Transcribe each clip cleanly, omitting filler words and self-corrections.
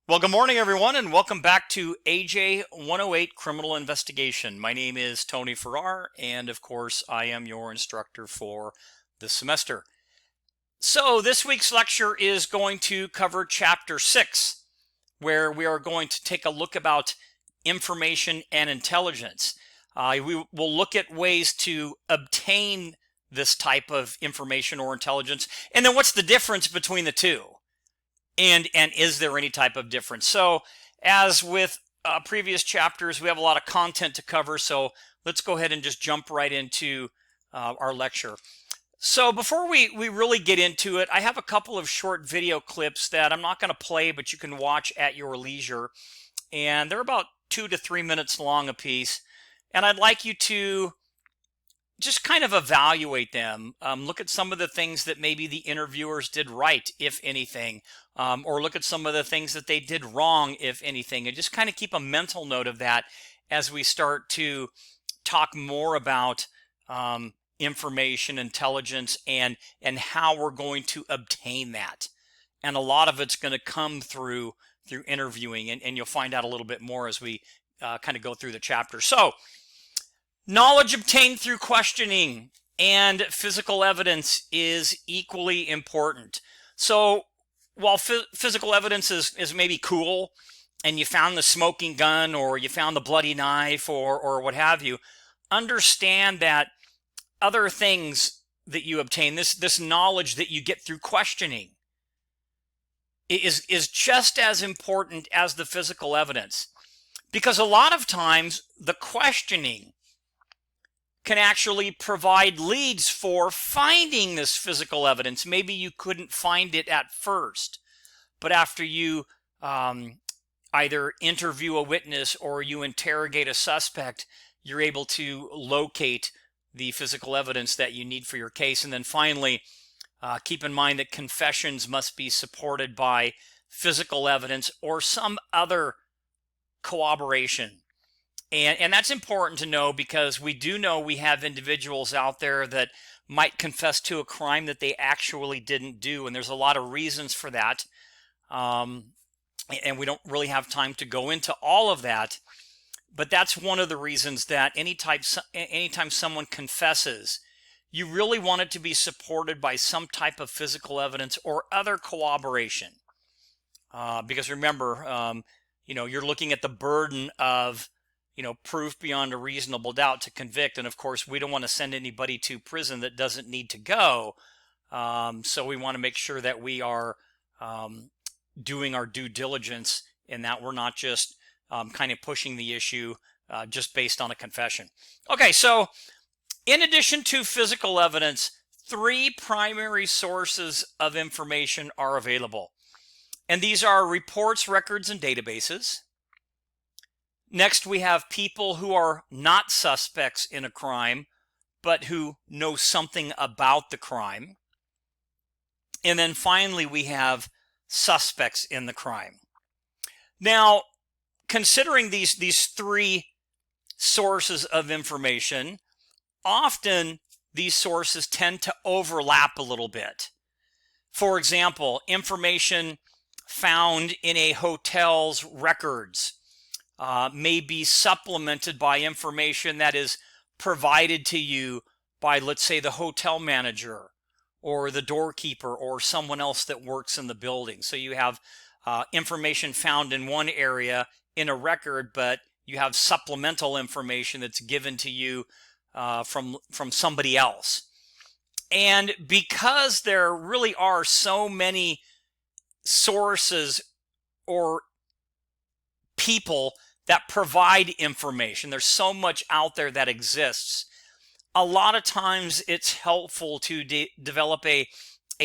Well, good morning, everyone, and welcome back to AJ108 Criminal Investigation. My name is Tony Farrar, and of course, I am your instructor for this semester. So, this week's lecture is going to cover Chapter 6, where we are going to take a look about information and intelligence. We will look at ways to obtain this type of information or intelligence, and then what's the difference between the two? And is there any type of difference? So as with previous chapters, we have a lot of content to cover, so let's go ahead and just jump right into our lecture. So before we really get into it, I have a couple of short video clips that I'm not going to play, but you can watch at your leisure, and they're about 2 to 3 minutes long a piece, and I'd like you to just kind of evaluate them. Look at some of the things that maybe the interviewers did right, if anything, or look at some of the things that they did wrong, if anything, and just kind of keep a mental note of that as we start to talk more about information, intelligence, and how we're going to obtain that. And a lot of it's going to come through interviewing, and you'll find out a little bit more as we kind of go through the chapter. So, knowledge obtained through questioning and physical evidence is equally important. So while physical evidence is maybe cool, and you found the smoking gun or you found the bloody knife or what have you, understand that other things that you obtain, this knowledge that you get through questioning, is just as important as the physical evidence. Because a lot of times the questioning can actually provide leads for finding this physical evidence. Maybe you couldn't find it at first, but after you either interview a witness or you interrogate a suspect, you're able to locate the physical evidence that you need for your case. And then finally, keep in mind that confessions must be supported by physical evidence or some other corroboration. And that's important to know, because we do know we have individuals out there that might confess to a crime that they actually didn't do. And there's a lot of reasons for that. And we don't really have time to go into all of that. But that's one of the reasons that anytime someone confesses, you really want it to be supported by some type of physical evidence or other corroboration. Because remember, you're looking at the burden of proof beyond a reasonable doubt to convict. And of course, we don't want to send anybody to prison that doesn't need to go. So we want to make sure that we are doing our due diligence, and that we're not just kind of pushing the issue just based on a confession. Okay, so in addition to physical evidence, 3 primary sources of information are available. And these are reports, records, and databases. Next, we have people who are not suspects in a crime, but who know something about the crime. And then finally, we have suspects in the crime. Now, considering these 3 sources of information, often these sources tend to overlap a little bit. For example, information found in a hotel's records may be supplemented by information that is provided to you by, let's say, the hotel manager or the doorkeeper or someone else that works in the building. So you have information found in one area in a record, but you have supplemental information that's given to you from somebody else. And because there really are so many sources or people that provide information, there's so much out there that exists, a lot of times it's helpful to develop a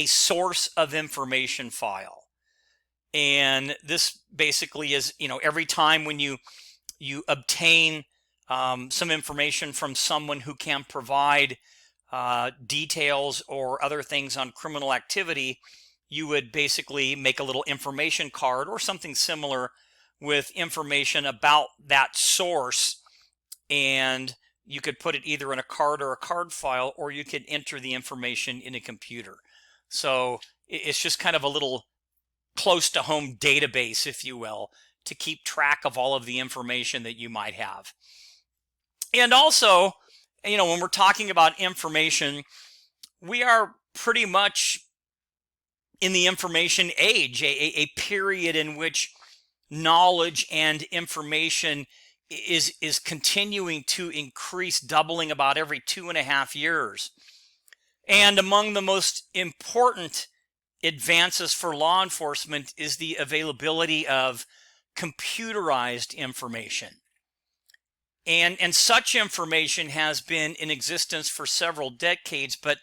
source of information file. And this basically is, every time when you obtain some information from someone who can provide details or other things on criminal activity, you would basically make a little information card or something similar with information about that source, and you could put it either in a card or a card file, or you could enter the information in a computer. So it's just kind of a little close to home database, if you will, to keep track of all of the information that you might have. And also, when we're talking about information, we are pretty much in the information age, a period in which knowledge and information is continuing to increase, doubling about every 2.5 years. And among the most important advances for law enforcement is the availability of computerized information. And such information has been in existence for several decades, but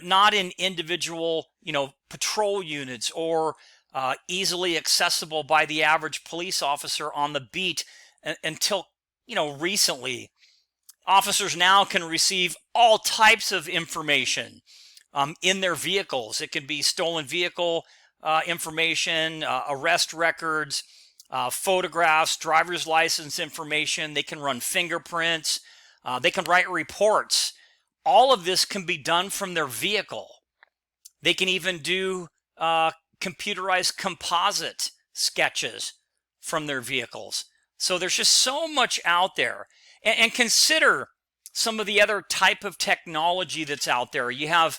not in individual, patrol units or easily accessible by the average police officer on the beat until, recently. Officers now can receive all types of information in their vehicles. It can be stolen vehicle information, arrest records, photographs, driver's license information. They can run fingerprints. They can write reports. All of this can be done from their vehicle. They can even do computerized composite sketches from their vehicles. So there's just so much out there. And consider some of the other type of technology that's out there. You have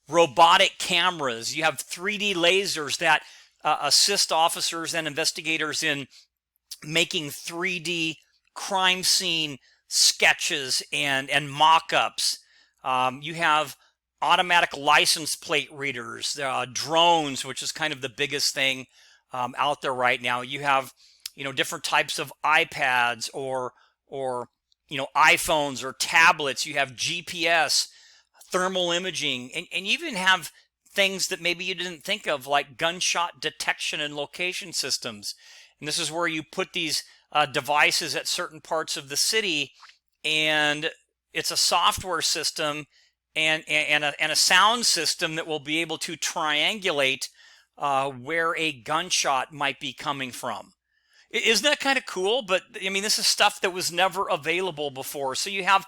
robotic cameras. You have 3D lasers that assist officers and investigators in making 3D crime scene sketches and mock-ups. You have automatic license plate readers, drones, which is kind of the biggest thing out there right now. You have, different types of iPads or iPhones or tablets. You have GPS, thermal imaging, and you even have things that maybe you didn't think of, like gunshot detection and location systems. And this is where you put these devices at certain parts of the city, and it's a software system and a sound system that will be able to triangulate where a gunshot might be coming from. Isn't that kind of cool? But this is stuff that was never available before. So you have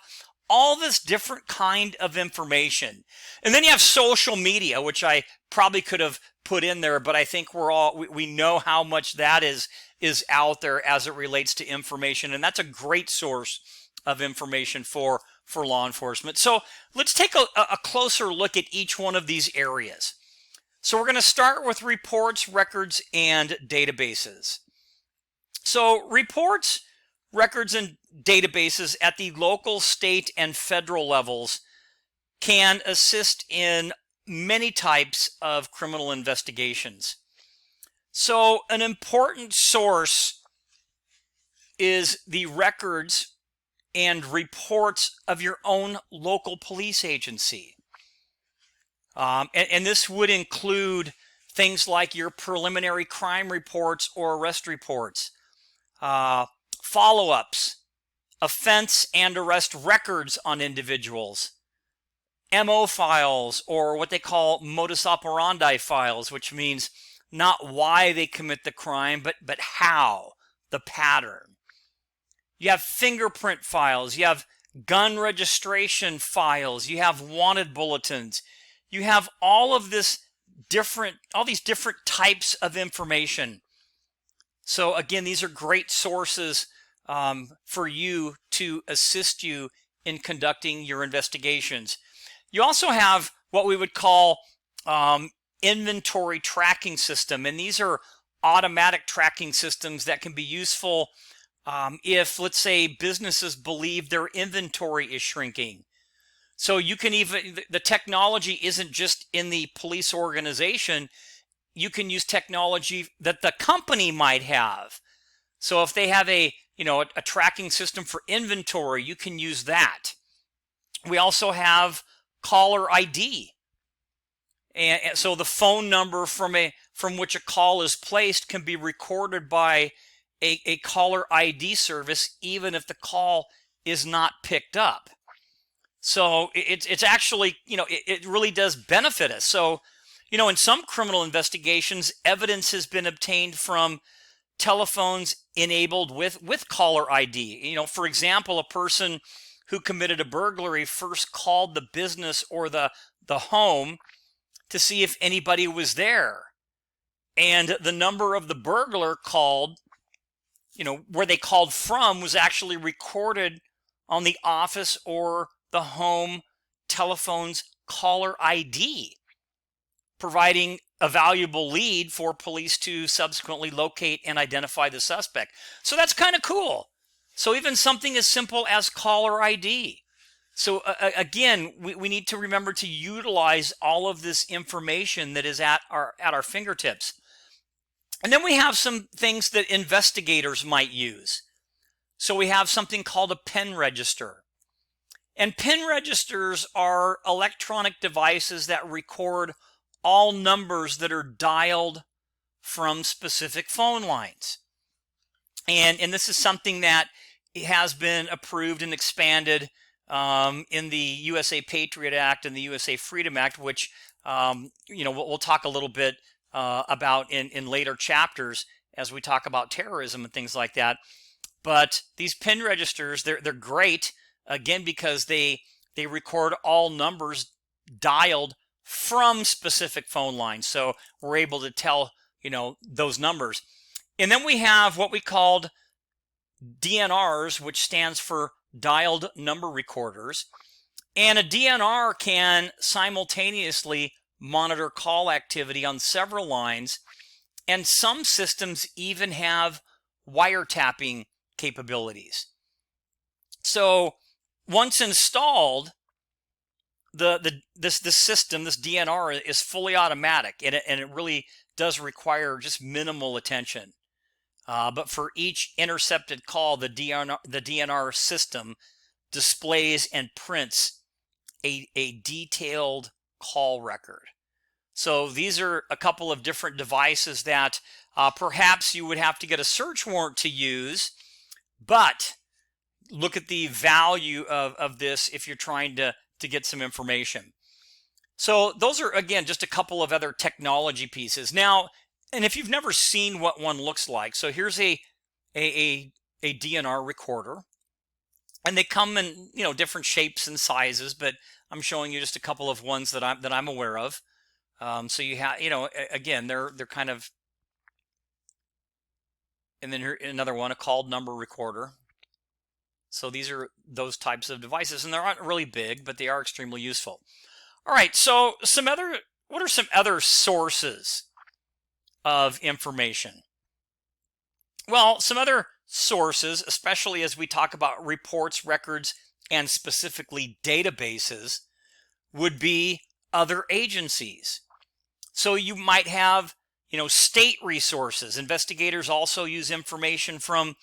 all this different kind of information. And then you have social media, which I probably could have put in there, but I think we know how much that is out there as it relates to information. And that's a great source of information for law enforcement. So let's take a closer look at each one of these areas. So we're going to start with reports, records, and databases. So reports, records, and databases at the local, state, and federal levels can assist in many types of criminal investigations. So an important source is the records and reports of your own local police agency. And this would include things like your preliminary crime reports or arrest reports, follow-ups, offense and arrest records on individuals, MO files, or what they call modus operandi files, which means not why they commit the crime, but how, the pattern. You have fingerprint files, you have gun registration files, you have wanted bulletins, you have all these different types of information. So again, these are great sources for you to assist you in conducting your investigations. You also have what we would call inventory tracking system, and these are automatic tracking systems that can be useful if, let's say, businesses believe their inventory is shrinking. So you can the technology isn't just in the police organization. You can use technology that the company might have. So if they have a tracking system for inventory, you can use that. We also have caller ID. And so the phone number from which a call is placed can be recorded by a caller ID service, even if the call is not picked up. So it's actually, it really does benefit us. So, in some criminal investigations, evidence has been obtained from telephones enabled with caller ID. For example, a person who committed a burglary first called the business or the home to see if anybody was there. and the number of the burglar called, where they called from, was actually recorded on the office or the home telephone's caller ID, providing a valuable lead for police to subsequently locate and identify the suspect. So that's kind of cool. So even something as simple as caller ID. So again, we need to remember to utilize all of this information that is at our fingertips. And then we have some things that investigators might use. So we have something called a pen register. And pen registers are electronic devices that record all numbers that are dialed from specific phone lines. And this is something that has been approved and expanded in the USA Patriot Act and the USA Freedom Act, which we'll talk a little bit about in later chapters as we talk about terrorism and things like that. But these pen registers, they're great, again, because they record all numbers dialed from specific phone lines. So we're able to tell, those numbers. And then we have what we called DNRs, which stands for dialed number recorders. And a DNR can simultaneously monitor call activity on several lines. And some systems even have wiretapping capabilities. So once installed, this system, this DNR, is fully automatic, and it really does require just minimal attention. But for each intercepted call, the DNR system displays and prints a detailed call record. So these are a couple of different devices that perhaps you would have to get a search warrant to use, but look at the value of this if you're trying to get some information. So those are, again, just a couple of other technology pieces. Now, and if you've never seen what one looks like, so here's a DNR recorder, and they come in different shapes and sizes, but I'm showing you just a couple of ones that I'm aware of. So you have, again, they're kind of, and then here another one, a called number recorder. So these are those types of devices, and they're not really big, but they are extremely useful. All right, so what are some other sources of information? Well, some other sources, especially as we talk about reports, records, and specifically databases, would be other agencies. So you might have, state resources. Investigators also use information from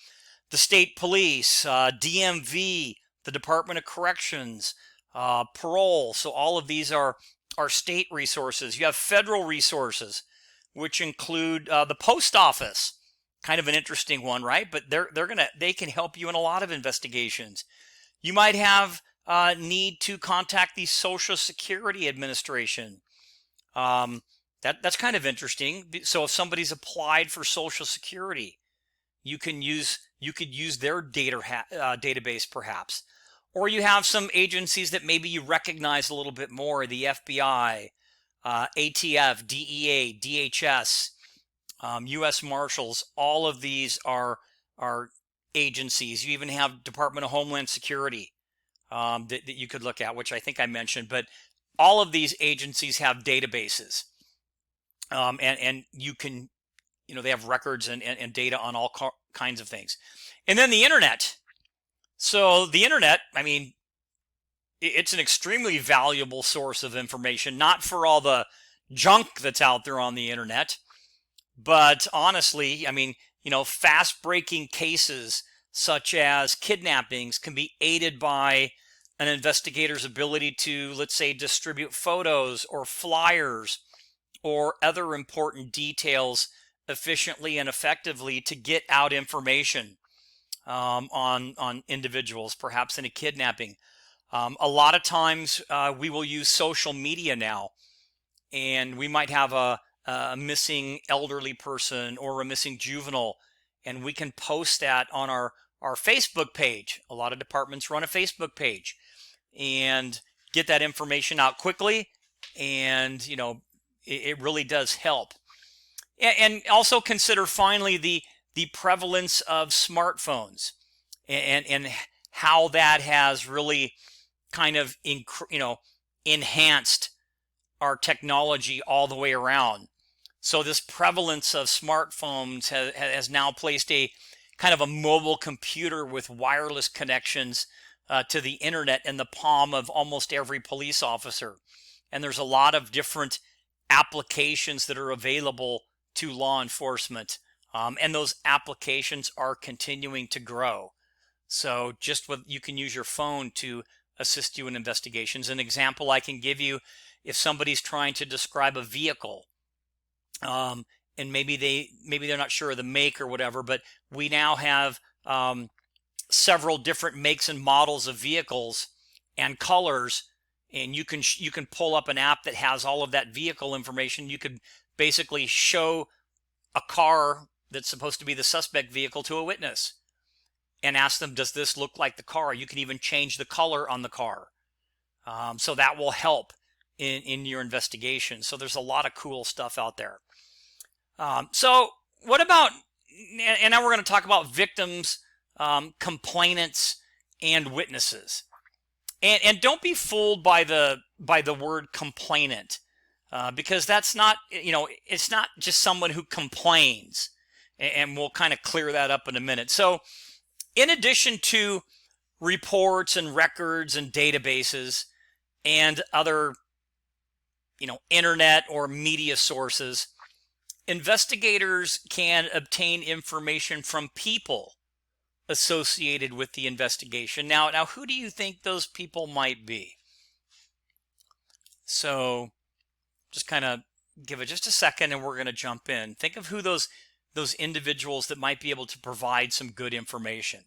the state police, DMV, the Department of Corrections, parole. So all of these are state resources. You have federal resources, which include the post office. Kind of an interesting one, right? But they can help you in a lot of investigations. You might have need to contact the Social Security Administration. That's kind of interesting. So if somebody's applied for Social Security, you could use their database perhaps. Or you have some agencies that maybe you recognize a little bit more: the FBI, ATF, DEA, DHS, U.S. Marshals. All of these are agencies. You even have Department of Homeland Security that you could look at, which I think I mentioned. But all of these agencies have databases, and you can, they have records and data on all kinds of things. And then the internet. So the internet, it's an extremely valuable source of information, not for all the junk that's out there on the internet, but honestly, fast-breaking cases such as kidnappings can be aided by an investigator's ability to, let's say, distribute photos or flyers or other important details efficiently and effectively to get out information on individuals, perhaps in a kidnapping. A lot of times we will use social media now, and we might have a missing elderly person or a missing juvenile, and we can post that on our Facebook page. A lot of departments run a Facebook page and get that information out quickly, and it really does help. And also consider finally the prevalence of smartphones and how that has really kind of enhanced our technology all the way around. So this prevalence of smartphones has now placed a kind of a mobile computer with wireless connections to the internet in the palm of almost every police officer. And there's a lot of different applications that are available to law enforcement. And those applications are continuing to grow. So you can use your phone to assist you in investigations. An example I can give you, if somebody's trying to describe a vehicle, and maybe they're not sure of the make or whatever, but we now have several different makes and models of vehicles and colors, and you can pull up an app that has all of that vehicle information. You could basically show a car that's supposed to be the suspect vehicle to a witness and ask them, does this look like the car? You can even change the color on the car. So that will help in your investigation. So there's a lot of cool stuff out there. So what about, and now we're going to talk about victims, complainants, and witnesses. And don't be fooled by the word complainant, because that's not, it's not just someone who complains. And we'll kind of clear that up in a minute. So in addition to reports and records and databases and other, internet or media sources, investigators can obtain information from people associated with the investigation. Now, who do you think those people might be? So just kind of give it just a second and we're going to jump in. Think of who those individuals that might be able to provide some good information.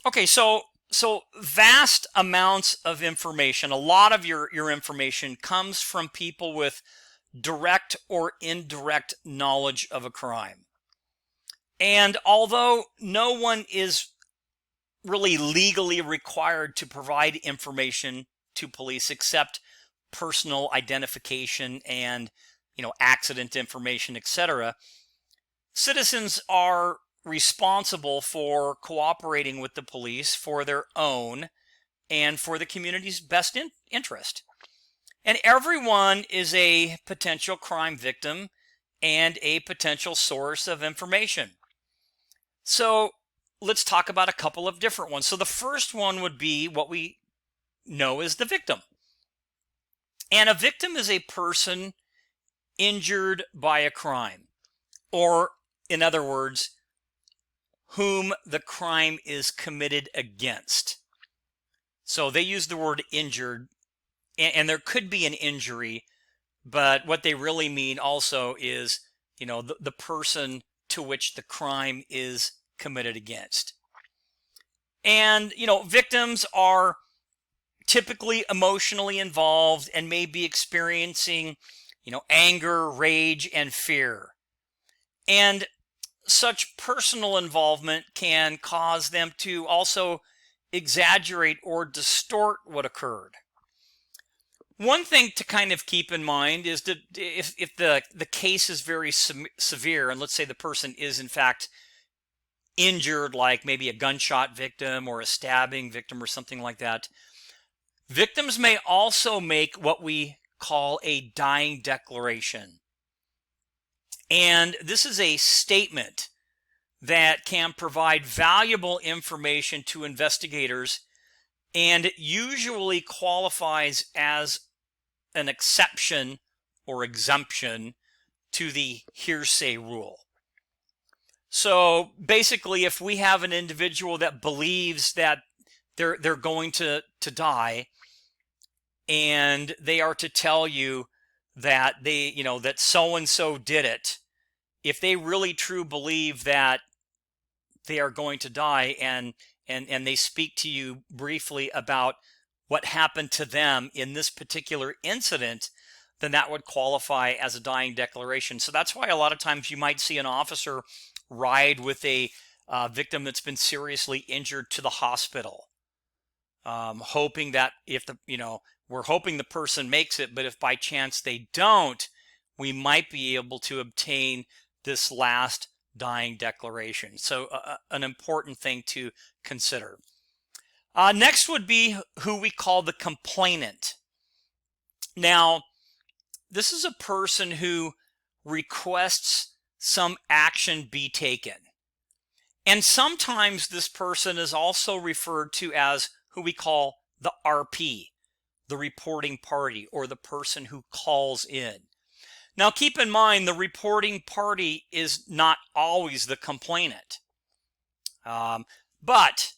Okay, so vast amounts of information, a lot of your information comes from people with direct or indirect knowledge of a crime. And although no one is really legally required to provide information to police except personal identification and, accident information, etc., citizens are responsible for cooperating with the police for their own and for the community's best interest. And everyone is a potential crime victim and a potential source of information. So let's talk about a couple of different ones. So the first one would be what we know as the victim. And a victim is a person injured by a crime, or in other words, whom the crime is committed against. So they use the word injured, and there could be an injury, but what they really mean also is, the person to which the crime is committed against. And, victims are typically emotionally involved and may be experiencing, anger, rage, and fear. And such personal involvement can cause them to also exaggerate or distort what occurred. One thing to kind of keep in mind is that if the case is very severe, and let's say the person is in fact injured, like maybe a gunshot victim or a stabbing victim or something like that, victims may also make what we call a dying declaration. And this is a statement that can provide valuable information to investigators and usually qualifies as an exception or exemption to the hearsay rule. So basically, if we have an individual that believes that they're going to die, and they are to tell you that that so-and-so did it, if they really truly believe that they are going to die and they speak to you briefly about what happened to them in this particular incident, then that would qualify as a dying declaration. So that's why a lot of times you might see an officer ride with a victim that's been seriously injured to the hospital, hoping that if we're hoping the person makes it, but if by chance they don't, we might be able to obtain this last dying declaration. So an important thing to consider. Next would be who we call the complainant. Now, this is a person who requests some action be taken. And sometimes this person is also referred to as who we call the RP, the reporting party, or the person who calls in. Now, keep in mind, the reporting party is not always the complainant. But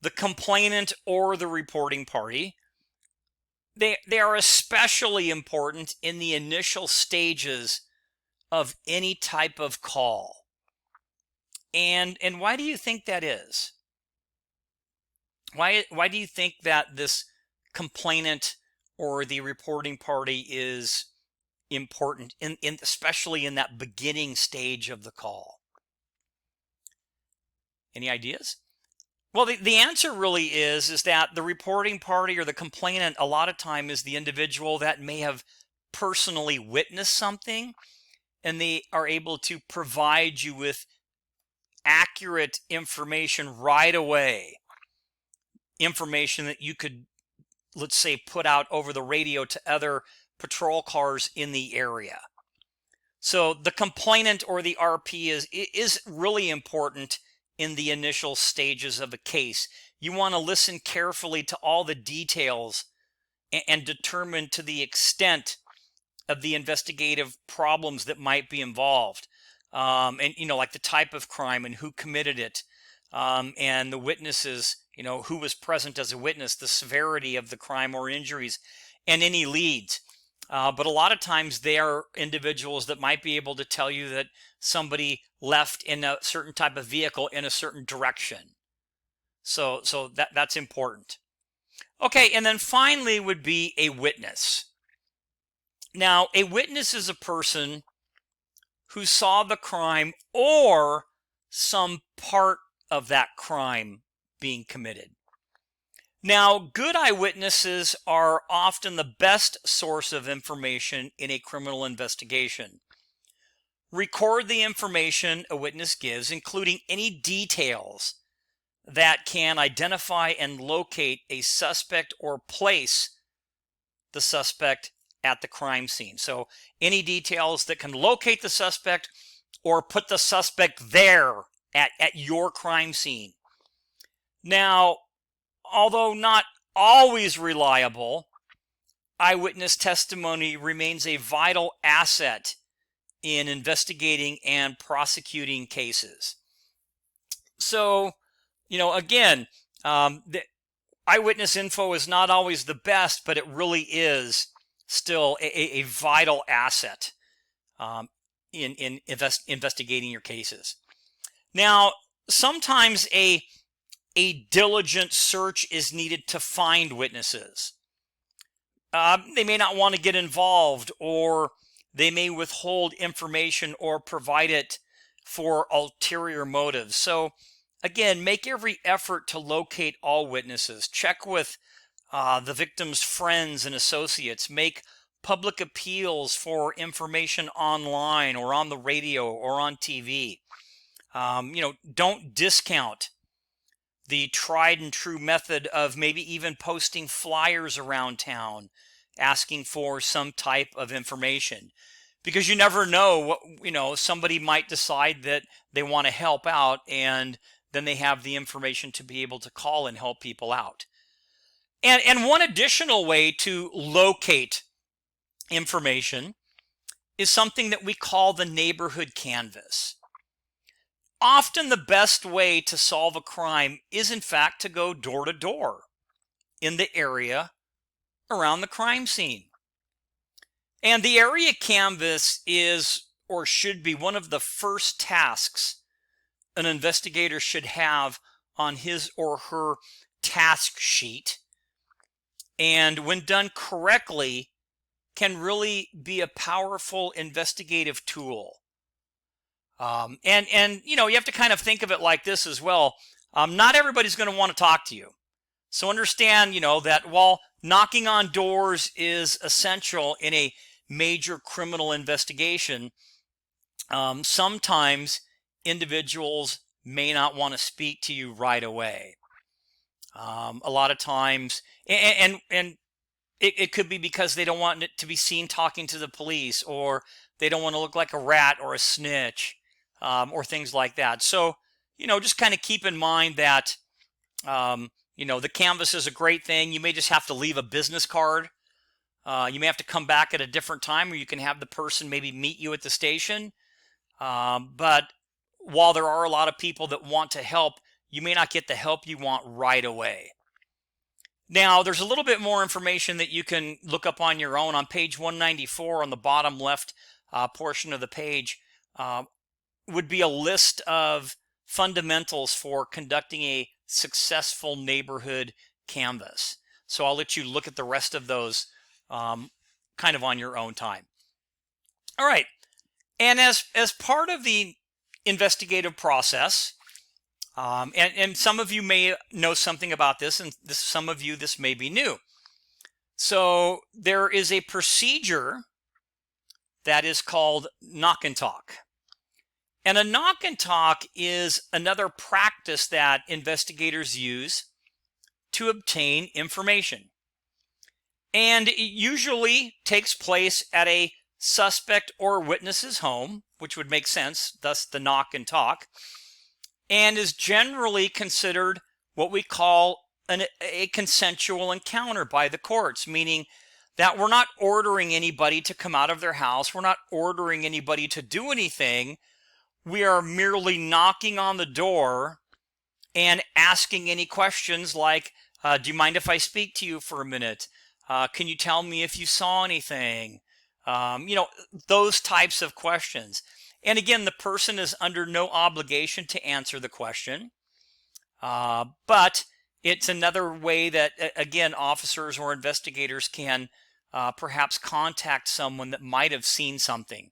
the complainant or the reporting party, they are especially important in the initial stages of any type of call. And why do you think that is? Why do you think that this complainant or the reporting party is important, especially in that beginning stage of the call? Any ideas? Well, the answer really is that the reporting party or the complainant a lot of time is the individual that may have personally witnessed something, and they are able to provide you with accurate information right away. Information that you could, let's say, put out over the radio to other patrol cars in the area. So the complainant or the RP is really important in the initial stages of a case. You want to listen carefully to all the details and determine to the extent of the investigative problems that might be involved. And, like the type of crime and who committed it, and the witnesses, who was present as a witness, the severity of the crime or injuries, and any leads. But a lot of times they are individuals that might be able to tell you that somebody left in a certain type of vehicle in a certain direction. So that's important. Okay, and then finally would be a witness. Now, a witness is a person who saw the crime or some part of that crime being committed. Now, good eyewitnesses are often the best source of information in a criminal investigation. Record the information a witness gives, including any details that can identify and locate a suspect or place the suspect at the crime scene. So any details that can locate the suspect or put the suspect there at your crime scene. Now, although not always reliable, eyewitness testimony remains a vital asset in investigating and prosecuting cases. So, again, the eyewitness info is not always the best, but it really is still a vital asset in investigating your cases. Now, sometimes a diligent search is needed to find witnesses. They may not want to get involved, or they may withhold information or provide it for ulterior motives. So, again, make every effort to locate all witnesses. Check with the victim's friends and associates. Make public appeals for information online or on the radio or on TV. Don't discount the tried and true method of maybe even posting flyers around town asking for some type of information, because you never know what, somebody might decide that they want to help out, and then they have the information to be able to call and help people out. And one additional way to locate information is something that we call the neighborhood canvas. Often the best way to solve a crime is, in fact, to go door to door in the area around the crime scene. And the area canvas is, or should be, one of the first tasks an investigator should have on his or her task sheet, and when done correctly, can really be a powerful investigative tool. And you have to kind of think of it like this as well. Not everybody's going to want to talk to you. So understand, that while knocking on doors is essential in a major criminal investigation, sometimes individuals may not want to speak to you right away. A lot of times, and it could be because they don't want it to be seen talking to the police, or they don't want to look like a rat or a snitch, or things like that. So, just kind of keep in mind that, the canvas is a great thing. You may just have to leave a business card. You may have to come back at a different time, or you can have the person maybe meet you at the station. But while there are a lot of people that want to help, you may not get the help you want right away. Now, there's a little bit more information that you can look up on your own. On page 194, on the bottom left portion of the page, would be a list of fundamentals for conducting a successful neighborhood canvass. So I'll let you look at the rest of those kind of on your own time. All right. And as part of the investigative process, and some of you may know something about this, and some of you, this may be new. So there is a procedure that is called knock and talk. And a knock and talk is another practice that investigators use to obtain information. And it usually takes place at a suspect or witness's home, which would make sense, thus the knock and talk, and is generally considered what we call a consensual encounter by the courts, meaning that we're not ordering anybody to come out of their house. We're not ordering anybody to do anything. We are merely knocking on the door and asking any questions like, do you mind if I speak to you for a minute? Can you tell me if you saw anything? Those types of questions. And again, the person is under no obligation to answer the question. But it's another way that, again, officers or investigators can perhaps contact someone that might have seen something.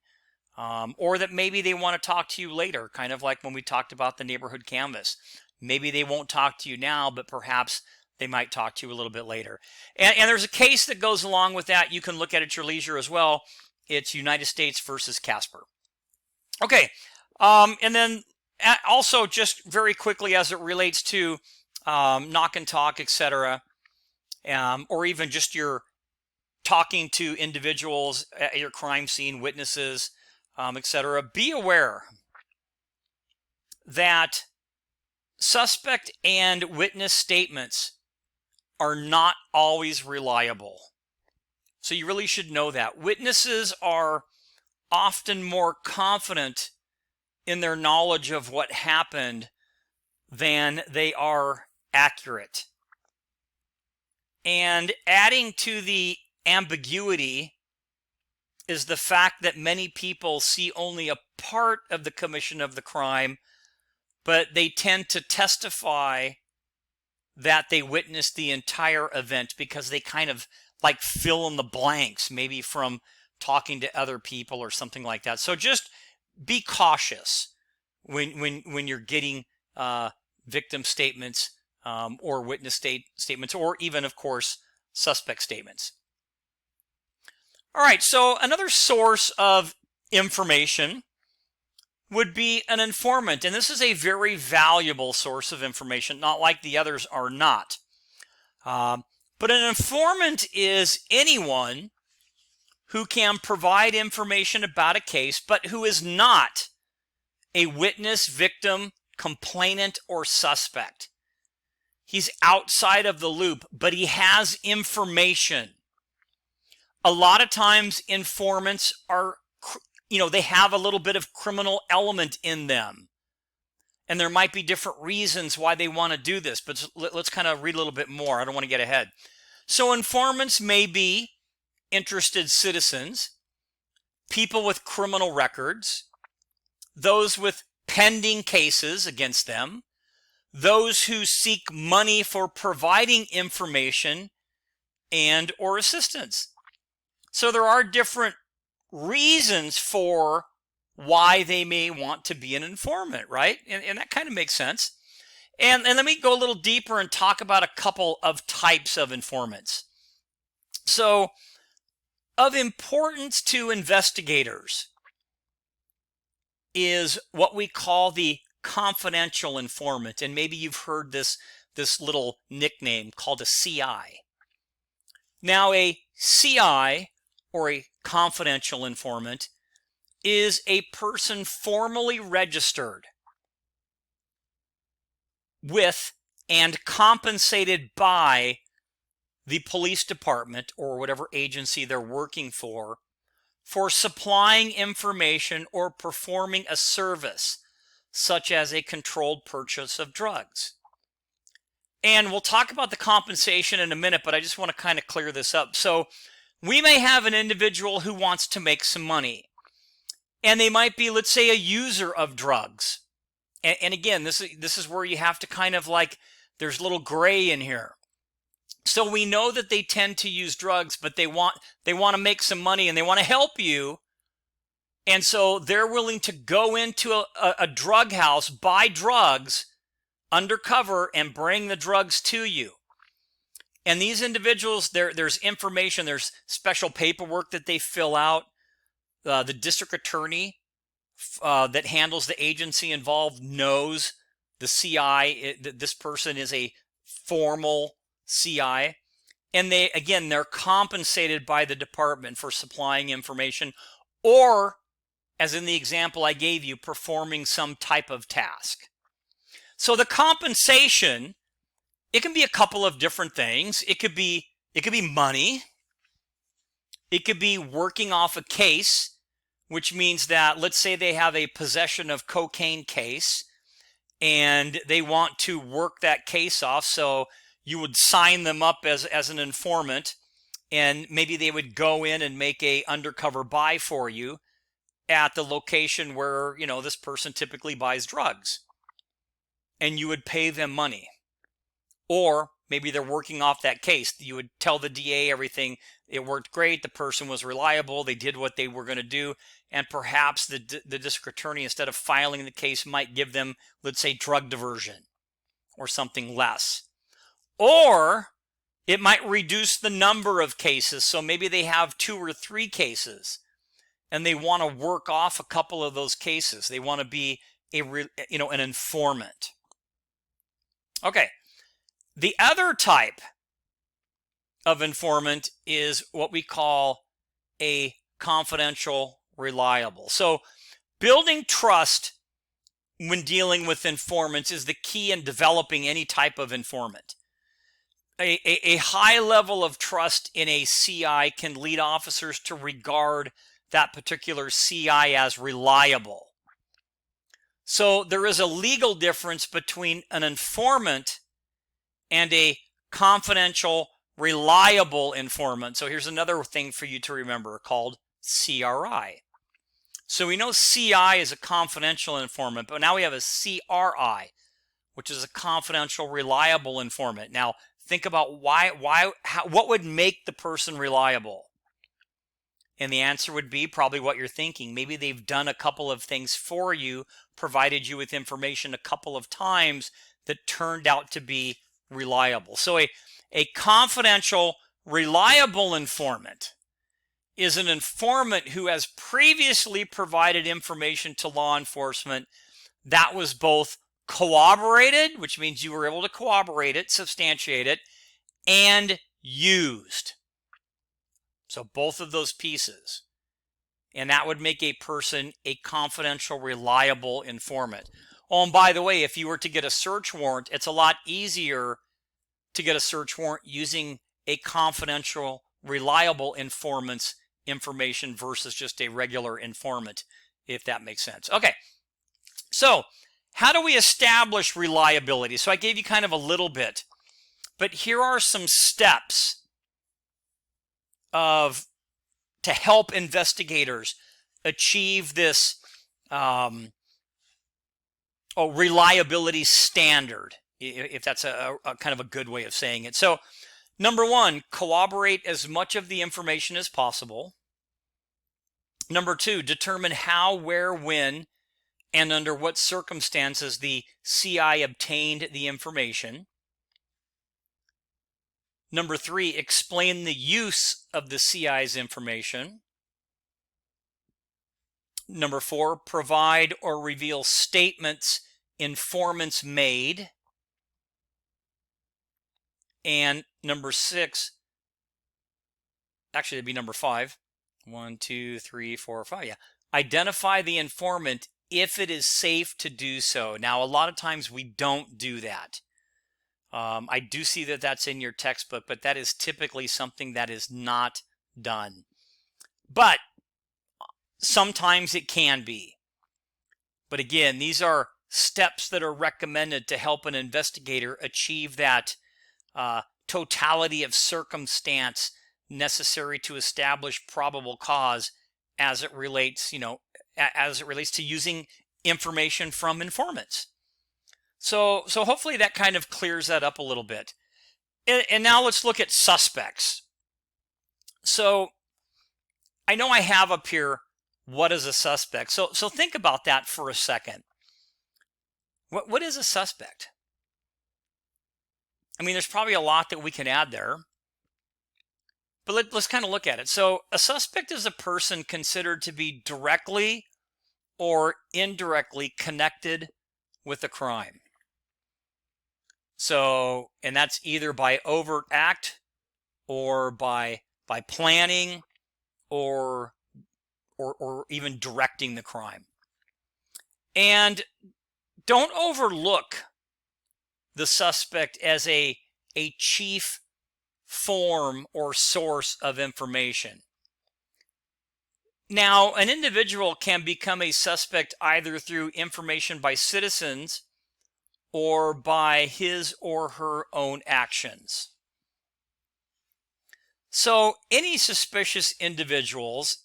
Or that maybe they want to talk to you later, kind of like when we talked about the neighborhood canvas. Maybe they won't talk to you now, but perhaps they might talk to you a little bit later. And there's a case that goes along with that. You can look at your leisure as well. It's United States versus Casper. Okay, and then also just very quickly as it relates to knock and talk, etc., or even just your talking to individuals at your crime scene, witnesses, etc., be aware that suspect and witness statements are not always reliable. So you really should know that. Witnesses are often more confident in their knowledge of what happened than they are accurate. And adding to the ambiguity is the fact that many people see only a part of the commission of the crime, but they tend to testify that they witnessed the entire event because they kind of like fill in the blanks, maybe from talking to other people or something like that. So just be cautious when you're getting victim statements or witness statements, or even, of course, suspect statements. All right, so another source of information would be an informant, and this is a very valuable source of information, not like the others are not. But an informant is anyone who can provide information about a case, but who is not a witness, victim, complainant, or suspect. He's outside of the loop, but he has information. A lot of times informants are, they have a little bit of criminal element in them. And there might be different reasons why they want to do this, but let's kind of read a little bit more. I don't want to get ahead. So informants may be interested citizens, people with criminal records, those with pending cases against them, those who seek money for providing information and or assistance. So there are different reasons for why they may want to be an informant, right? And that kind of makes sense. And let me go a little deeper and talk about a couple of types of informants. So, of importance to investigators is what we call the confidential informant. And maybe you've heard this little nickname called a CI. Now, a CI, or a confidential informant, is a person formally registered with and compensated by the police department or whatever agency they're working for supplying information or performing a service, such as a controlled purchase of drugs. And we'll talk about the compensation in a minute, but I just want to kind of clear this up. So we may have an individual who wants to make some money, and they might be, let's say, a user of drugs. And again, this is where you have to kind of like, there's a little gray in here. So we know that they tend to use drugs, but they want to make some money and they want to help you. And so they're willing to go into a drug house, buy drugs undercover, and bring the drugs to you. And these individuals, there's information, there's special paperwork that they fill out. The district attorney that handles the agency involved knows the CI, this person is a formal CI, and they're compensated by the department for supplying information, or, as in the example I gave you, performing some type of task. So the compensation, it can be a couple of different things. It could be money. It could be working off a case, which means that, let's say they have a possession of cocaine case and they want to work that case off. So you would sign them up as an informant, and maybe they would go in and make a undercover buy for you at the location where, this person typically buys drugs, and you would pay them money. Or maybe they're working off that case. You would tell the DA everything. It worked great. The person was reliable. They did what they were going to do. And perhaps the district attorney, instead of filing the case, might give them, let's say, drug diversion or something less. Or it might reduce the number of cases. So maybe they have 2 or 3 cases and they want to work off a couple of those cases. They want to be an informant. Okay. The other type of informant is what we call a confidential reliable. So building trust when dealing with informants is the key in developing any type of informant. A high level of trust in a CI can lead officers to regard that particular CI as reliable. So there is a legal difference between an informant and a confidential, reliable informant. So here's another thing for you to remember called CRI. So we know CI is a confidential informant, but now we have a CRI, which is a confidential, reliable informant. Now, think about what would make the person reliable? And the answer would be probably what you're thinking. Maybe they've done a couple of things for you, provided you with information a couple of times that turned out to be reliable. So a confidential, reliable informant is an informant who has previously provided information to law enforcement that was both corroborated, which means you were able to corroborate it, substantiate it, and used. So both of those pieces. And that would make a person a confidential, reliable informant. Oh, and by the way, if you were to get a search warrant, it's a lot easier to get a search warrant using a confidential, reliable informant's information versus just a regular informant, if that makes sense. Okay, so how do we establish reliability? So I gave you kind of a little bit, but here are some steps to help investigators achieve this reliability standard, if that's a kind of a good way of saying it. So number 1, corroborate as much of the information as possible. Number 2, determine how, where, when, and under what circumstances the CI obtained the information. Number 3, explain the use of the CI's information. Number 4, provide or reveal statements informants made. And number 6, actually it'd be number 5. 1, 2, 3, 4, 5. Yeah. Identify the informant if it is safe to do so. Now, a lot of times we don't do that. I do see that that's in your textbook, but that is typically something that is not done. But sometimes it can be. But again, these are steps that are recommended to help an investigator achieve that totality of circumstance necessary to establish probable cause as it relates, to using information from informants. So hopefully that kind of clears that up a little bit. And now let's look at suspects. So I know I have up here, what is a suspect? So think about that for a second. What is a suspect? I mean, there's probably a lot that we can add there. But let's kind of look at it. So a suspect is a person considered to be directly or indirectly connected with a crime. So, and that's either by overt act or by planning or even directing the crime. And don't overlook the suspect as a chief form or source of information. Now, an individual can become a suspect either through information by citizens or by his or her own actions. So any suspicious individuals,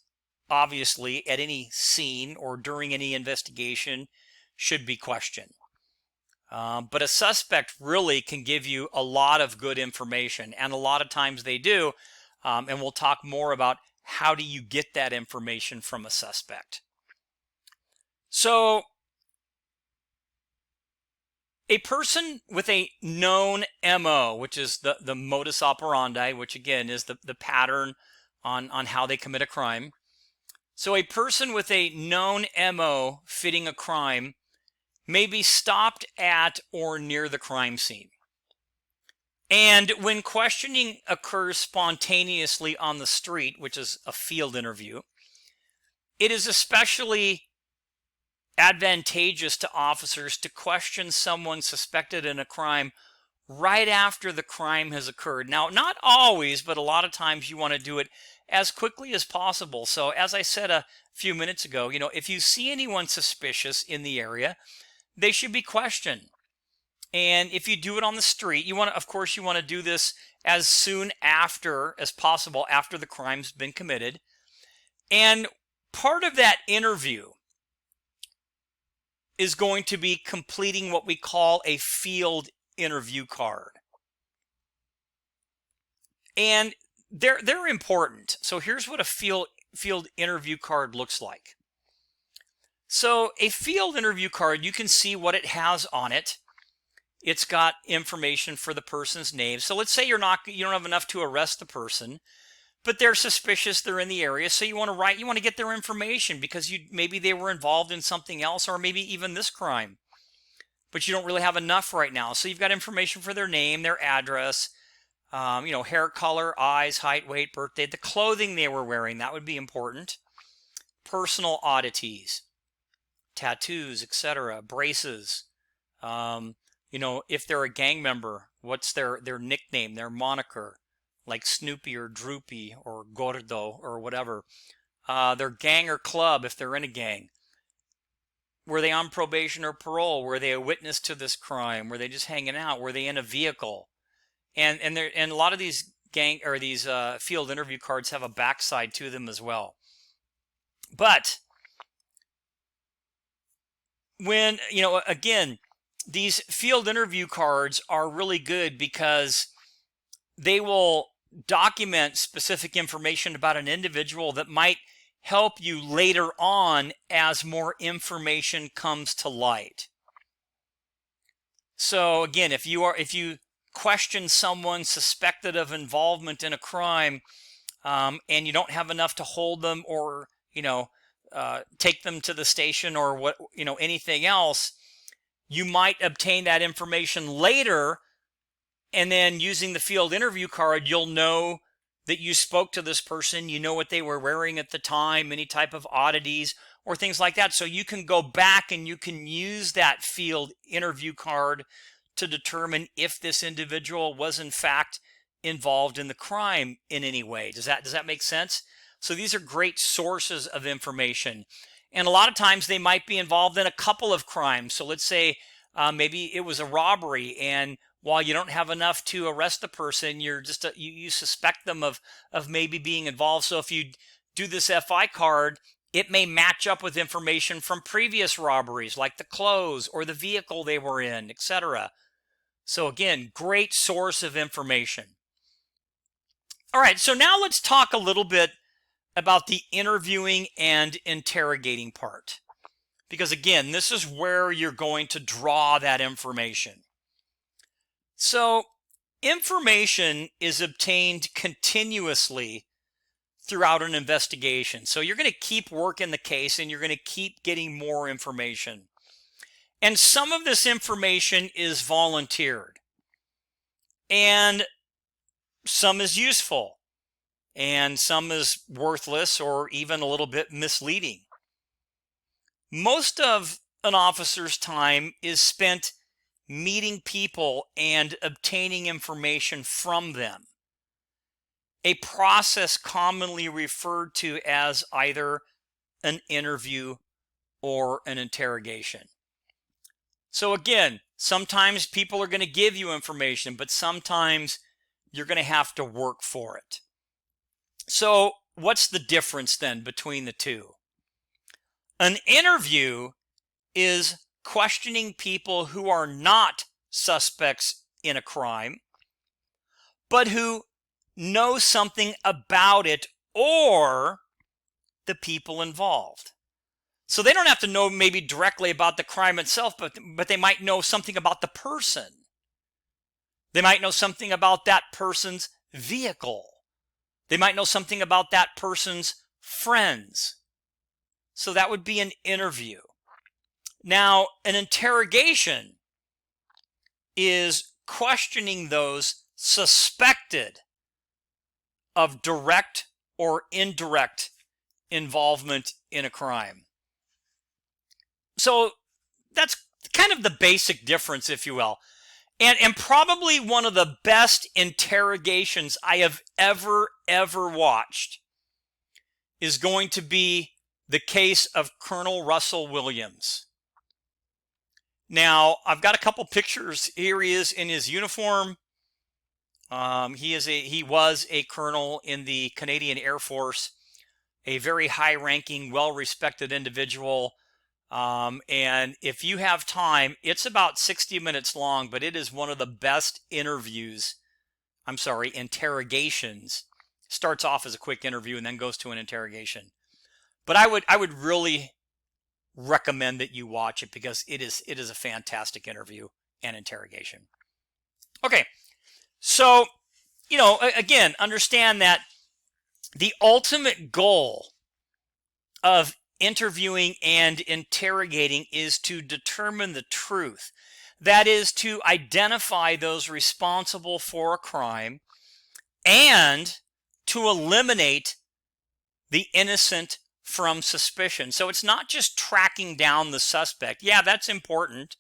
obviously, at any scene or during any investigation should be questioned. But a suspect really can give you a lot of good information, and a lot of times they do, and we'll talk more about how do you get that information from a suspect. So a person with a known MO, which is the modus operandi, which again is the pattern on how they commit a crime. So a person with a known MO fitting a crime may be stopped at or near the crime scene. And when questioning occurs spontaneously on the street, which is a field interview, it is especially advantageous to officers to question someone suspected in a crime right after the crime has occurred. Now, not always, but a lot of times you want to do it as quickly as possible. So as I said a few minutes ago, if you see anyone suspicious in the area, they should be questioned. And if you do it on the street, you want to do this as soon after as possible after the crime's been committed. And part of that interview is going to be completing what we call a field interview card. And they're important. So here's what a field interview card looks like. So a field interview card, you can see what it has on it. It's got information for the person's name. So let's say you don't have enough to arrest the person, but they're suspicious, they're in the area, so you want to get their information because maybe they were involved in something else or maybe even this crime. But you don't really have enough right now. So you've got information for their name, their address, hair color, eyes, height, weight, birthday, the clothing they were wearing, that would be important. Personal oddities, tattoos, etc., braces. If they're a gang member, what's their nickname, their moniker, like Snoopy or Droopy or Gordo or whatever. Their gang or club, if they're in a gang. Were they on probation or parole? Were they a witness to this crime? Were they just hanging out? Were they in a vehicle? And a lot of these field interview cards have a backside to them as well. But when, again, these field interview cards are really good because they will document specific information about an individual that might help you later on as more information comes to light. So again, if you question someone suspected of involvement in a crime, and you don't have enough to hold them, or take them to the station, or what anything else, you might obtain that information later, and then using the field interview card, you'll know that you spoke to this person, you know what they were wearing at the time, any type of oddities or things like that. So you can go back and you can use that field interview card to determine if this individual was in fact involved in the crime in any way. Does that make sense? So these are great sources of information. And a lot of times they might be involved in a couple of crimes. So let's say maybe it was a robbery, and while you don't have enough to arrest the person, you're just you suspect them of maybe being involved. So if you do this FI card, it may match up with information from previous robberies, like the clothes or the vehicle they were in, etc. So again, great source of information. All right, so now let's talk a little bit about the interviewing and interrogating part. Because again, this is where you're going to draw that information. So information is obtained continuously throughout an investigation. So you're going to keep working the case, and you're going to keep getting more information. And some of this information is volunteered, and some is useful, and some is worthless or even a little bit misleading. Most of an officer's time is spent meeting people and obtaining information from them, a process commonly referred to as either an interview or an interrogation. So again, sometimes people are going to give you information, but sometimes you're going to have to work for it. So what's the difference then between the two? An interview is questioning people who are not suspects in a crime, but who know something about it or the people involved. So they don't have to know maybe directly about the crime itself, but they might know something about the person. They might know something about that person's vehicle. They might know something about that person's friends. So that would be an interview. Now, an interrogation is questioning those suspected of direct or indirect involvement in a crime. So that's kind of the basic difference, if you will. And probably one of the best interrogations I have ever watched is going to be the case of Colonel Russell Williams. Now, I've got a couple pictures. Here he is in his uniform. He was a colonel in the Canadian Air Force, a very high-ranking, well-respected individual. And if you have time, it's about 60 minutes long, but it is one of the best interrogations. Starts off as a quick interview and then goes to an interrogation. But I would really recommend that you watch it, because it is a fantastic interview and interrogation. Okay, so again, understand that the ultimate goal of interviewing and interrogating is to determine the truth. That is, to identify those responsible for a crime and to eliminate the innocent from suspicion. So it's not just tracking down the suspect. Yeah, that's important,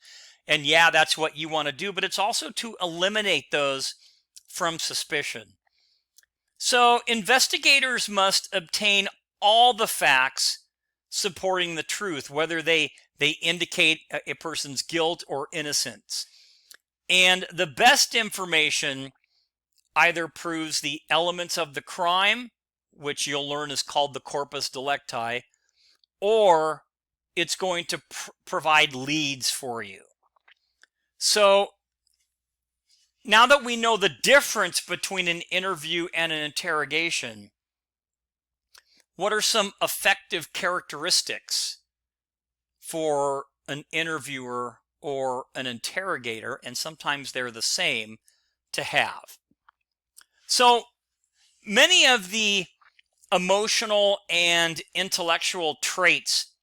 and yeah, that's what you want to do, but it's also to eliminate those from suspicion. So investigators must obtain all the facts supporting the truth, whether they indicate a person's guilt or innocence. And the best information either proves the elements of the crime, which you'll learn is called the corpus delicti, or it's going to provide leads for you. So now that we know the difference between an interview and an interrogation, What are some effective characteristics for an interviewer or an interrogator, and sometimes they're the same, to have? So many of the emotional and intellectual traits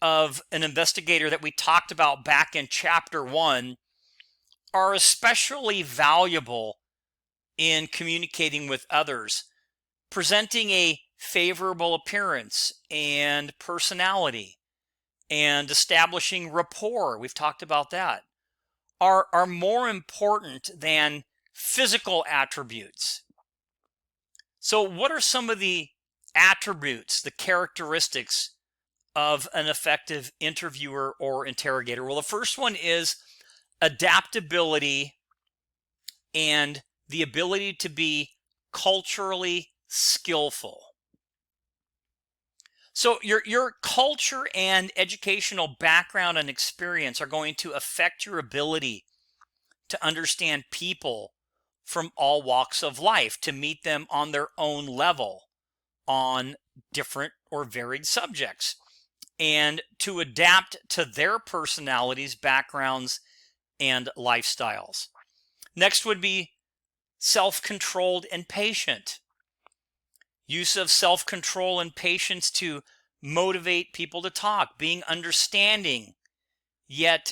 of an investigator that we talked about back in chapter 1 are especially valuable in communicating with others, presenting a favorable appearance and personality, and establishing rapport. We've talked about that. Are more important than physical attributes. So what are some of the attributes, the characteristics of an effective interviewer or interrogator? Well, the first one is adaptability and the ability to be culturally skillful. So your culture and educational background and experience are going to affect your ability to understand people from all walks of life, to meet them on their own level on different or varied subjects, and to adapt to their personalities, backgrounds, and lifestyles. Next would be self-controlled and patient. Use of self-control and patience to motivate people to talk, being understanding yet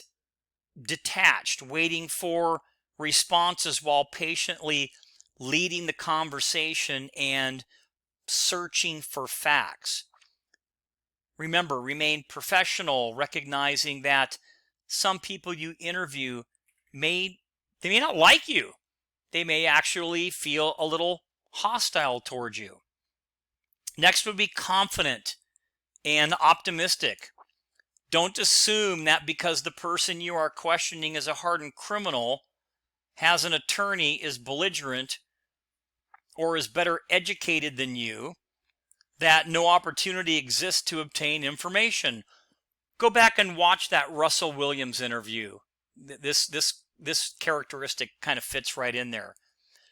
detached, waiting for responses while patiently leading the conversation and searching for facts. Remember, remain professional, recognizing that some people you interview may not like you. They may actually feel a little hostile towards you. Next would be confident and optimistic. Don't assume that because the person you are questioning is a hardened criminal, has an attorney, is belligerent, or is better educated than you, that no opportunity exists to obtain information. Go back and watch that Russell Williams interview. This characteristic kind of fits right in there.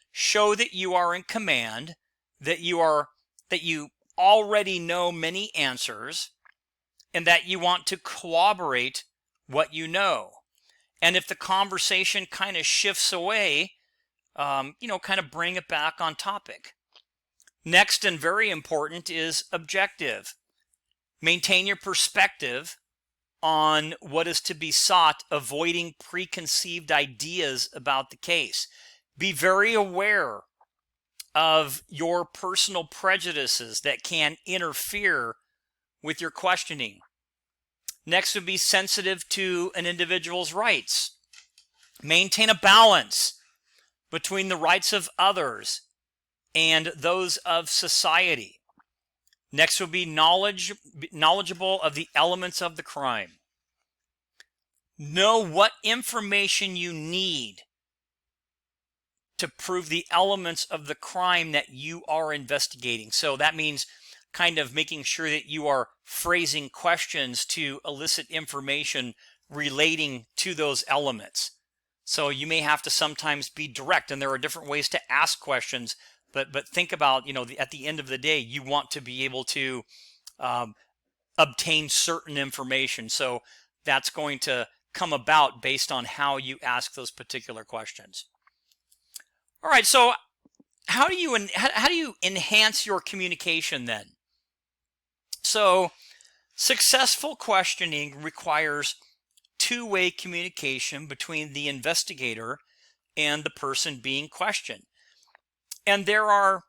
Show that you are in command, that you already know many answers, and that you want to corroborate what you know. And if the conversation kind of shifts away, kind of bring it back on topic. Next, and very important, is objective. Maintain your perspective on what is to be sought, avoiding preconceived ideas about the case. Be very aware of your personal prejudices that can interfere with your questioning. Next would be sensitive to an individual's rights. Maintain a balance between the rights of others and those of society. Next would be knowledgeable of the elements of the crime. Know what information you need to prove the elements of the crime that you are investigating. So that means kind of making sure that you are phrasing questions to elicit information relating to those elements. So you may have to sometimes be direct, and there are different ways to ask questions, but think about, at the end of the day, you want to be able to obtain certain information. So that's going to come about based on how you ask those particular questions. All right, so how do you enhance your communication then? So successful questioning requires two-way communication between the investigator and the person being questioned. And there are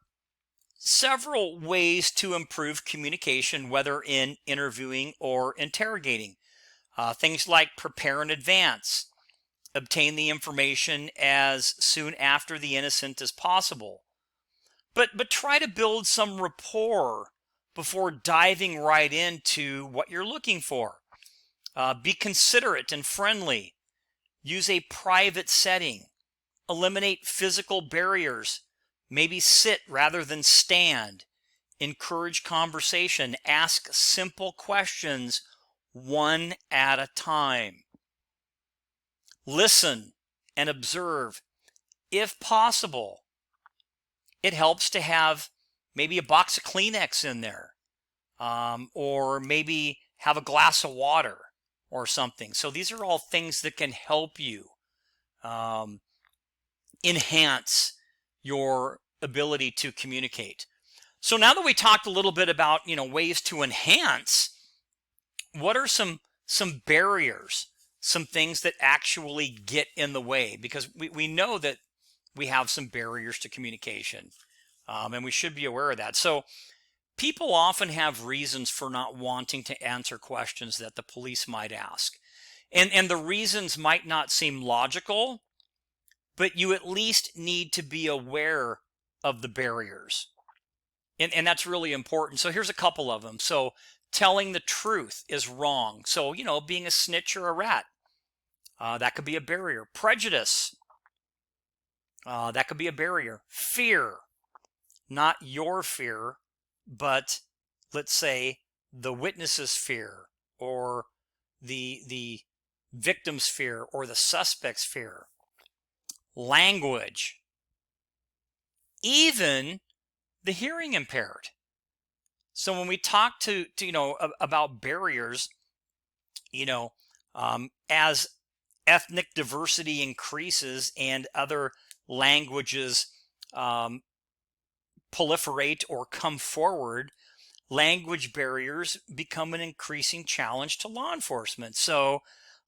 several ways to improve communication, whether in interviewing or interrogating. Things like prepare in advance, obtain the information as soon after the innocent as possible. But try to build some rapport before diving right into what you're looking for. Be considerate and friendly. Use a private setting. Eliminate physical barriers. Maybe sit rather than stand. Encourage conversation. Ask simple questions one at a time. Listen and observe. If possible, it helps to have maybe a box of Kleenex in there, or maybe have a glass of water or something. So these are all things that can help you um, enhance your ability to communicate. So now that we talked a little bit about, ways to enhance, what are some barriers, some things that actually get in the way? Because we know that we have some barriers to communication, and we should be aware of that. So people often have reasons for not wanting to answer questions that the police might ask. And the reasons might not seem logical, but you at least need to be aware of the barriers. And that's really important. So here's a couple of them. So telling the truth is wrong. So, being a snitch or a rat, that could be a barrier. Prejudice, that could be a barrier. Fear, not your fear, but let's say the witness's fear, or the victim's fear, or the suspect's fear. Language, even the hearing impaired. So when we talk to about barriers, as ethnic diversity increases and other languages proliferate or come forward, language barriers become an increasing challenge to law enforcement. So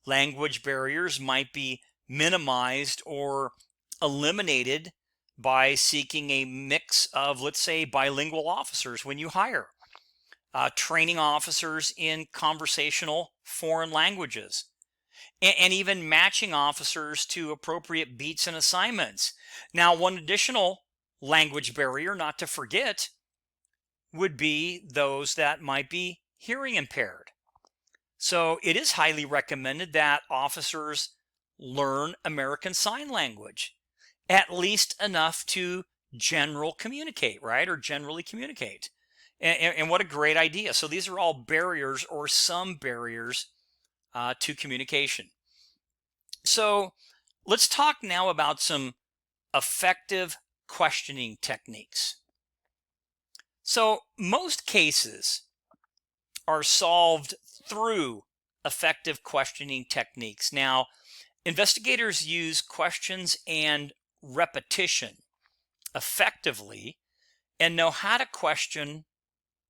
language barriers might be minimized or eliminated by seeking a mix of, let's say, bilingual officers when you hire, training officers in conversational foreign languages, and even matching officers to appropriate beats and assignments. Now, one additional language barrier not to forget would be those that might be hearing impaired. So it is highly recommended that officers learn American Sign Language, at least enough to generally communicate. And what a great idea. So these are all barriers, or some barriers, to communication. So let's talk now about some effective questioning techniques. So most cases are solved through effective questioning techniques. Now, investigators use questions and repetition effectively and know how to question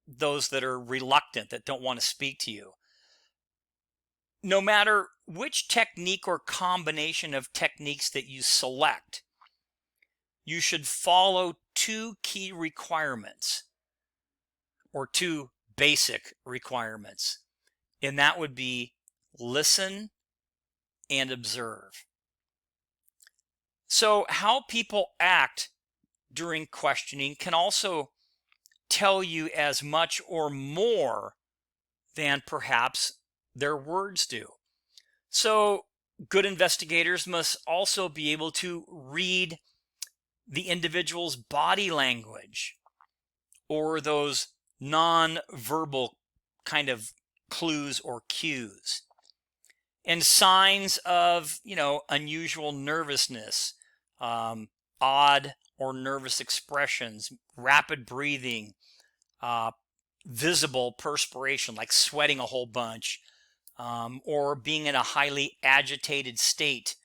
those that are reluctant, that don't want to speak to you. No matter which technique or combination of techniques that you select, you should follow two key requirements, or two basic requirements, and that would be listen and observe. So how people act during questioning can also tell you as much or more than perhaps their words do. So good investigators must also be able to read the individual's body language, or those non-verbal kind of clues or cues, and signs of, unusual nervousness, odd or nervous expressions, rapid breathing, visible perspiration, like sweating a whole bunch, or being in a highly agitated state,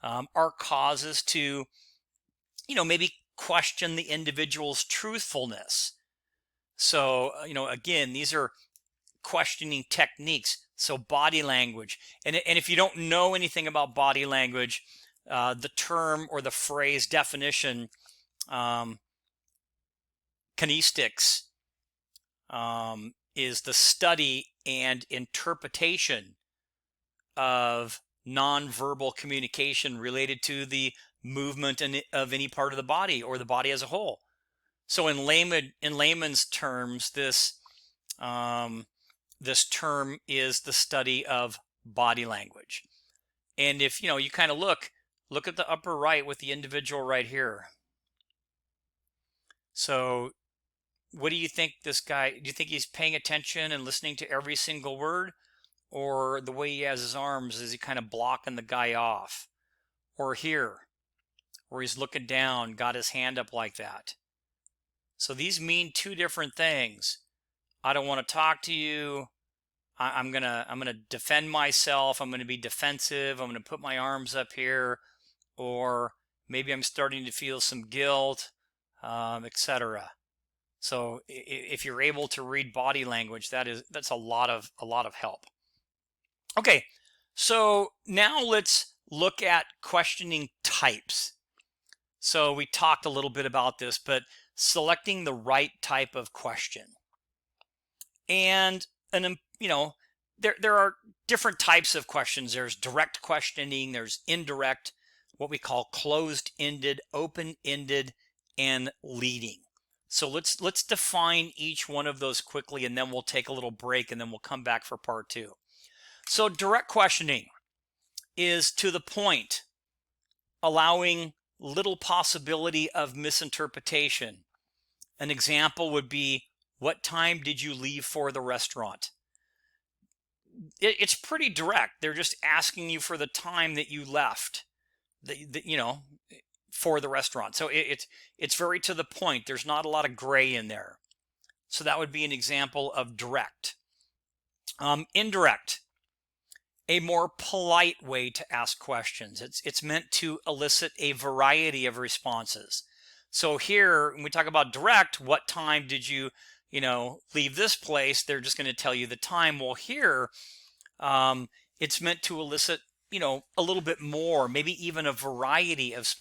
are causes to, maybe question the individual's truthfulness. So, again, these are questioning techniques. So body language. And if you don't know anything about body language, the term or the phrase definition, kinesics, is the study and interpretation of nonverbal communication related to the movement of any part of the body, or the body as a whole. So in layman's terms, this term is the study of body language. And if you kind of look at the upper right with the individual right here. So what do you think this guy, do you think he's paying attention and listening to every single word? Or the way he has his arms, is he kind of blocking the guy off? Or here, where he's looking down, got his hand up like that. So these mean two different things. I don't want to talk to you. I'm gonna defend myself. I'm gonna be defensive. I'm gonna put my arms up here, or maybe I'm starting to feel some guilt, etc. So if you're able to read body language, that's a lot of help. Okay, so now let's look at questioning types. So we talked a little bit about this, but selecting the right type of question. And there are different types of questions. There's direct questioning, there's indirect, what we call closed-ended, open-ended, and leading. So let's define each one of those quickly, and then we'll take a little break, and then we'll come back for part two. So direct questioning is to the point, allowing little possibility of misinterpretation. An example would be, what time did you leave for the restaurant? It's pretty direct. They're just asking you for the time that you left, for the restaurant. So it's very to the point. There's not a lot of gray in there. So that would be an example of direct. Indirect, a more polite way to ask questions. It's meant to elicit a variety of responses. So here, when we talk about direct, what time did you leave this place? They're just going to tell you the time. Well, here, it's meant to elicit, a little bit more, maybe even a variety of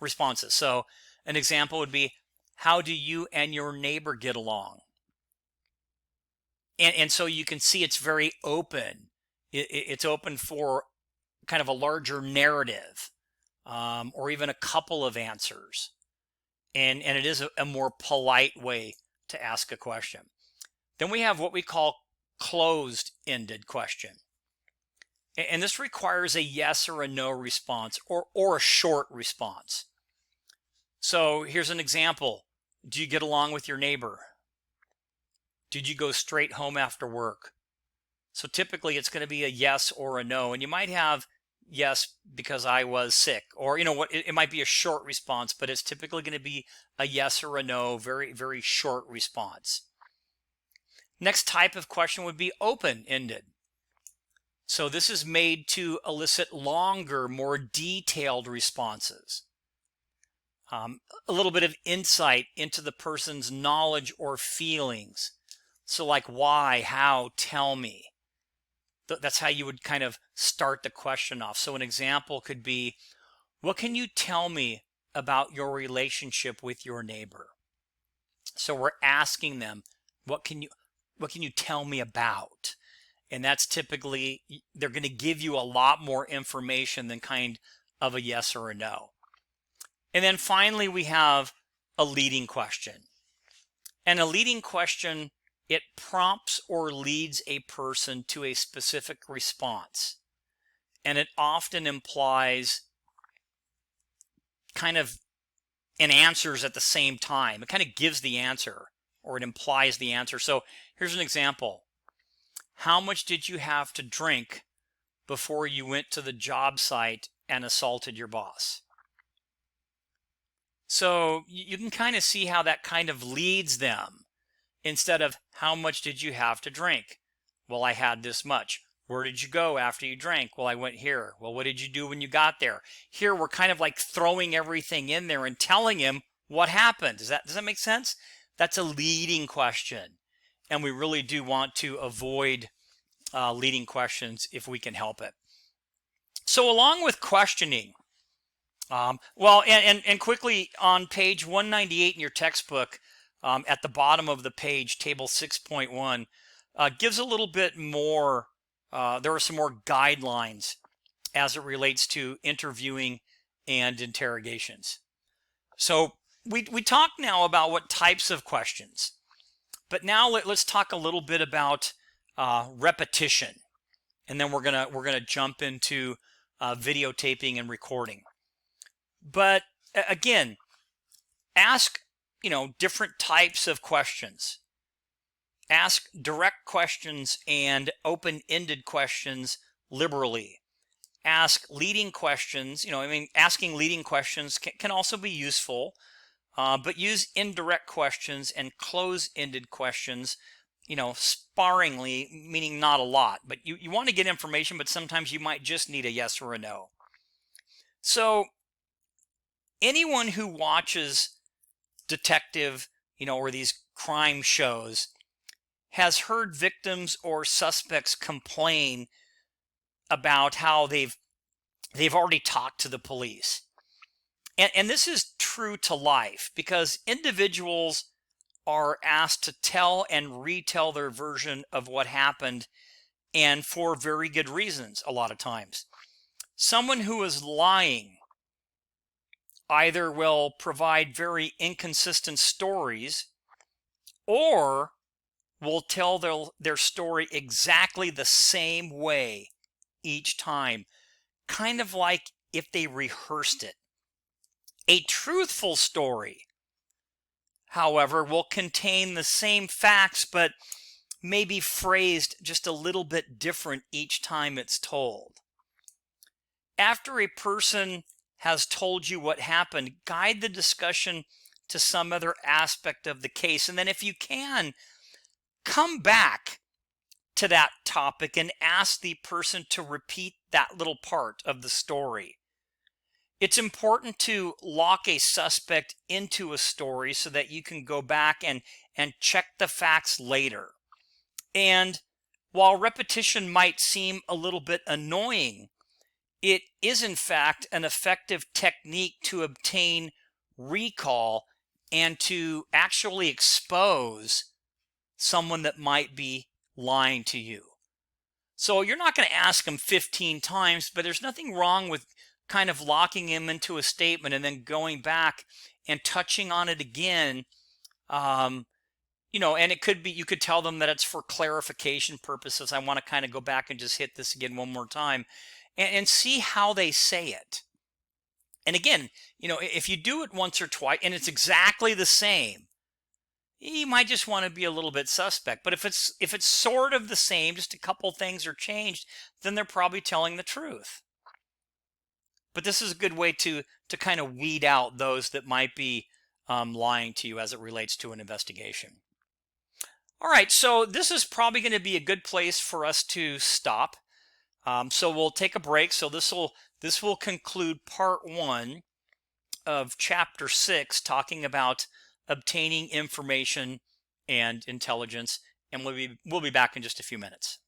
responses. So an example would be, how do you and your neighbor get along? And so you can see it's very open. It's open for kind of a larger narrative, or even a couple of answers. And it is a more polite way to ask a question. Then we have what we call closed-ended question. And this requires a yes or a no response, or a short response. So here's an example. Do you get along with your neighbor? Did you go straight home after work? So typically it's going to be a yes or a no. And you might have yes because I was sick, or it might be a short response, but it's typically going to be a yes or a no, very, very short response. Next type of question would be open-ended. So this is made to elicit longer, more detailed responses. A little bit of insight into the person's knowledge or feelings. So like why, how, tell me. That's how you would kind of start the question off. So an example could be, what can you tell me about your relationship with your neighbor? So we're asking them, what can you tell me about? And that's typically, they're going to give you a lot more information than kind of a yes or a no. And then finally, we have a leading question. And a leading question, it prompts or leads a person to a specific response. And it often implies kind of an answers at the same time. It kind of gives the answer, or it implies the answer. So here's an example. How much did you have to drink before you went to the job site and assaulted your boss? So you can kind of see how that kind of leads them, instead of how much did you have to drink? Well, I had this much. Where did you go after you drank? Well, I went here. Well, what did you do when you got there? Here, we're kind of like throwing everything in there and telling him what happened. Does that make sense? That's a leading question. And we really do want to avoid leading questions if we can help it. So along with questioning, and quickly on page 198 in your textbook, at the bottom of the page, table 6.1, gives a little bit more, there are some more guidelines as it relates to interviewing and interrogations. So we talked now about what types of questions, but now let's talk a little bit about repetition, and then we're gonna jump into videotaping and recording. But again, ask different types of questions. Ask direct questions and open-ended questions liberally. Ask leading questions. Asking leading questions can also be useful. but use indirect questions and close-ended questions, sparingly, meaning not a lot. But you want to get information, but sometimes you might just need a yes or a no. So anyone who watches detective, or these crime shows has heard victims or suspects complain about how they've already talked to the police. And this is true to life because individuals are asked to tell and retell their version of what happened, and for very good reasons a lot of times. Someone who is lying either will provide very inconsistent stories or will tell their story exactly the same way each time, kind of like if they rehearsed it. A truthful story, however, will contain the same facts, but may be phrased just a little bit different each time it's told. After a person has told you what happened, guide the discussion to some other aspect of the case. And then if you can, come back to that topic and ask the person to repeat that little part of the story. It's important to lock a suspect into a story so that you can go back and check the facts later. And while repetition might seem a little bit annoying, it is in fact an effective technique to obtain recall and to actually expose someone that might be lying to you. So you're not going to ask them 15 times, but there's nothing wrong with kind of locking him into a statement and then going back and touching on it again. And it could be, you could tell them that it's for clarification purposes. I want to kind of go back and just hit this again one more time and see how they say it. And again, if you do it once or twice and it's exactly the same, you might just want to be a little bit suspect. But if it's sort of the same, just a couple things are changed, then they're probably telling the truth. But this is a good way to kind of weed out those that might be lying to you as it relates to an investigation. All right, so this is probably going to be a good place for us to stop. So we'll take a break. So this will conclude part 1 of chapter 6, talking about obtaining information and intelligence. And we'll be back in just a few minutes.